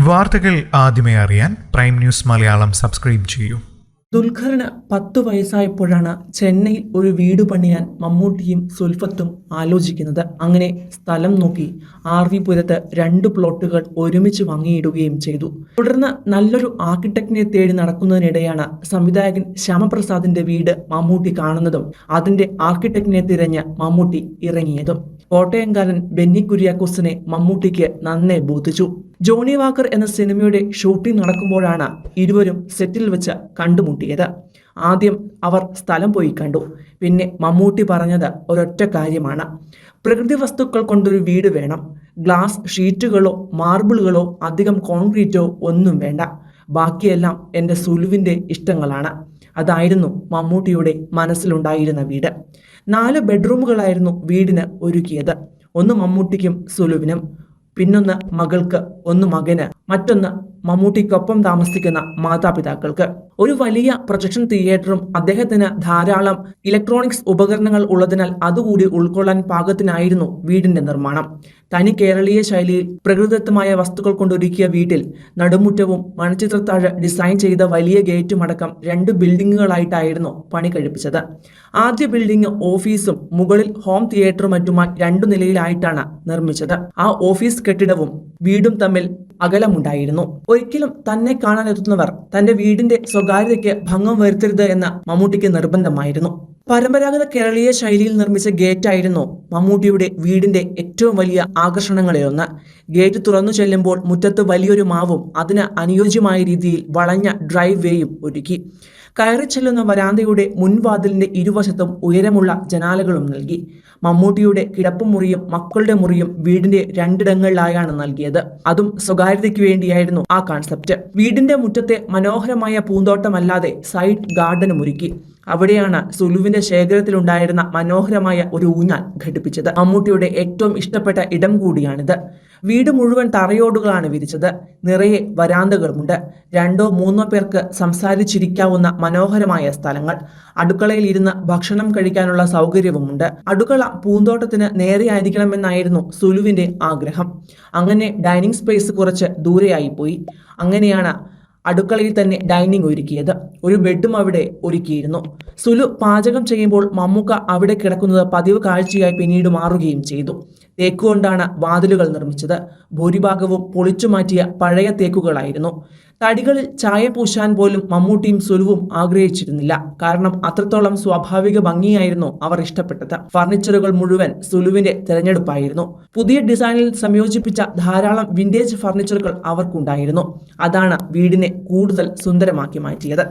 വാർത്തകൾ ആദ്യമേ അറിയാൻ പ്രൈം ന്യൂസ് മലയാളം സബ്സ്ക്രൈബ് ചെയ്യൂ. ദുൽഖറിന് 10 വയസ്സായപ്പോഴാണ് ചെന്നൈയിൽ ഒരു വീട് പണിയാൻ മമ്മൂട്ടിയും സുൽഫത്തും ആലോചിക്കുന്നത്. അങ്ങനെ സ്ഥലം നോക്കി RV പുരത്ത് 2 പ്ലോട്ടുകൾ ഒരുമിച്ച് വാങ്ങിയിടുകയും ചെയ്തു. തുടർന്ന് നല്ലൊരു ആർക്കിടെക്റ്റിനെ തേടി നടക്കുന്നതിനിടെയാണ് സംവിധായകൻ ശ്യാമപ്രസാദിന്റെ വീട് മമ്മൂട്ടി കാണുന്നതും അതിന്റെ ആർക്കിടെക്റ്റിനെ തിരഞ്ഞ് മമ്മൂട്ടി ഇറങ്ങിയതും. കോട്ടയംകാരൻ ബെന്നി കുര്യാക്കോസിനെ മമ്മൂട്ടിക്ക് നന്നേ ബോധിച്ചു. ജോണി വാക്കർ എന്ന സിനിമയുടെ ഷൂട്ടിംഗ് നടക്കുമ്പോഴാണ് ഇരുവരും സെറ്റിൽ വെച്ച് കണ്ടുമുട്ടിയത്. ആദ്യം അവർ സ്ഥലം പോയി കണ്ടു. പിന്നെ മമ്മൂട്ടി പറഞ്ഞത് ഒരൊറ്റ കാര്യമാണ്, പ്രകൃതി വസ്തുക്കൾ കൊണ്ടൊരു വീട് വേണം. ഗ്ലാസ് ഷീറ്റുകളോ മാർബിളുകളോ അധികം കോൺക്രീറ്റോ ഒന്നും വേണ്ട. ബാക്കിയെല്ലാം എൻ്റെ സുലുവിൻ്റെ ഇഷ്ടങ്ങളാണ്. അതായിരുന്നു മമ്മൂട്ടിയുടെ മനസ്സിലുണ്ടായിരുന്ന വീട്. 4 ബെഡ്റൂമുകളായിരുന്നു വീടിന് ഒരുക്കിയത്. ഒന്ന് മമ്മൂട്ടിക്കും സുലുവിനും, പിന്നൊന്ന് മകൾക്ക്, ഒന്ന് മകന്, മറ്റൊന്ന് മമ്മൂട്ടിക്കൊപ്പം താമസിക്കുന്ന മാതാപിതാക്കൾക്ക്. ഒരു വലിയ പ്രൊജക്ഷൻ തിയേറ്ററും അദ്ദേഹത്തിന് ധാരാളം ഇലക്ട്രോണിക്സ് ഉപകരണങ്ങൾ ഉള്ളതിനാൽ അതുകൂടി ഉൾക്കൊള്ളാൻ പാകത്തിനായിരുന്നു വീടിന്റെ നിർമ്മാണം. തനി കേരളീയ ശൈലിയിൽ പ്രകൃതിദത്തമായ വസ്തുക്കൾ കൊണ്ടൊരുക്കിയ വീട്ടിൽ നടുമുറ്റവും മണച്ചിത്രത്താഴ് ഡിസൈൻ ചെയ്ത വലിയ ഗേറ്റും അടക്കം 2 ബിൽഡിങ്ങുകളായിട്ടായിരുന്നു പണി കഴിപ്പിച്ചത്. ആദ്യ ബിൽഡിംഗ് ഓഫീസും മുകളിൽ ഹോം തിയേറ്ററും മറ്റുമായി 2 നിലയിലായിട്ടാണ് നിർമ്മിച്ചത്. ആ ഓഫീസ് കെട്ടിടവും വീടും തമ്മിൽ അകലമുണ്ടായിരുന്നു. ഒരിക്കലും തന്നെ കാണാനെത്തുന്നവർ തന്റെ വീടിന്റെ സ്വകാര്യതയ്ക്ക് ഭംഗം വരുത്തരുത് എന്ന് മമ്മൂട്ടിക്ക് നിർബന്ധമായിരുന്നു. പരമ്പരാഗത കേരളീയ ശൈലിയിൽ നിർമ്മിച്ച ഗേറ്റായിരുന്നു മമ്മൂട്ടിയുടെ വീടിന്റെ ഏറ്റവും വലിയ ആകർഷണങ്ങളിലൊന്ന്. ഗേറ്റ് തുറന്നു ചെല്ലുമ്പോൾ മുറ്റത്ത് വലിയൊരു മാവും അതിന് അനുയോജ്യമായ രീതിയിൽ വളഞ്ഞ ഡ്രൈവ് വേയും ഒരുക്കി. കയറി ചെല്ലുന്ന വരാന്തയുടെ മുൻവാതിലിന്റെ ഇരുവശത്തും ഉയരമുള്ള ജനാലകളും നൽകി. മമ്മൂട്ടിയുടെ കിടപ്പുമുറിയും മക്കളുടെ മുറിയും വീടിന്റെ 2 ഇടങ്ങളിലായാണ് നൽകിയത്. അതും സ്വകാര്യതയ്ക്ക് വേണ്ടിയായിരുന്നു ആ കൺസെപ്റ്റ്. വീടിന്റെ മുറ്റത്തെ മനോഹരമായ പൂന്തോട്ടമല്ലാതെ സൈഡ് ഗാർഡനും ഒരുക്കി. അവിടെയാണ് സുലുവിന്റെ ശേഖരത്തിലുണ്ടായിരുന്ന മനോഹരമായ ഒരു ഊഞ്ഞാൽ ഘടിപ്പിച്ചത്. മമ്മൂട്ടിയുടെ ഏറ്റവും ഇഷ്ടപ്പെട്ട ഇടം കൂടിയാണിത്. വീട് മുഴുവൻ തറയോടുകളാണ് വിരിച്ചത്. നിറയെ വരാന്തകളുമുണ്ട്. 2-3 പേർക്ക് സംസാരിച്ചിരിക്കാവുന്ന മനോഹരമായ സ്ഥലങ്ങൾ. അടുക്കളയിൽ ഇരുന്ന് ഭക്ഷണം കഴിക്കാനുള്ള സൗകര്യവുമുണ്ട്. അടുക്കള പൂന്തോട്ടത്തിന് നേരെയായിരിക്കണമെന്നായിരുന്നു സുലുവിന്റെ ആഗ്രഹം. അങ്ങനെ ഡൈനിങ് സ്പേസ് കുറച്ച് ദൂരെയായി പോയി. അങ്ങനെയാണ് അടുക്കളയിൽ തന്നെ ഡൈനിങ് ഒരുക്കിയത്. ഒരു ബെഡും അവിടെ ഒരുക്കിയിരുന്നു. സുലു പാചകം ചെയ്യുമ്പോൾ മമ്മൂക്ക അവിടെ കിടക്കുന്നത് പതിവ് കാഴ്ചയായി പിന്നീട് മാറുകയും ചെയ്തു. തേക്കുകൊണ്ടാണ് വാതിലുകൾ നിർമ്മിച്ചത്. ഭൂരിഭാഗവും പൊളിച്ചു മാറ്റിയ പഴയ തേക്കുകളായിരുന്നു. തടികളിൽ ചായ പൂശാൻ പോലും മമ്മൂട്ടിയും സുലുവും ആഗ്രഹിച്ചിരുന്നില്ല. കാരണം അത്രത്തോളം സ്വാഭാവിക ഭംഗിയായിരുന്നു അവർ ഇഷ്ടപ്പെട്ടത്. ഫർണിച്ചറുകൾ മുഴുവൻ സുലുവിന്റെ തിരഞ്ഞെടുപ്പായിരുന്നു. പുതിയ ഡിസൈനിൽ സംയോജിപ്പിച്ച ധാരാളം വിന്റേജ് ഫർണിച്ചറുകൾ അവർക്കുണ്ടായിരുന്നു. അതാണ് വീടിനെ കൂടുതൽ സുന്ദരമാക്കി മാറ്റിയത്.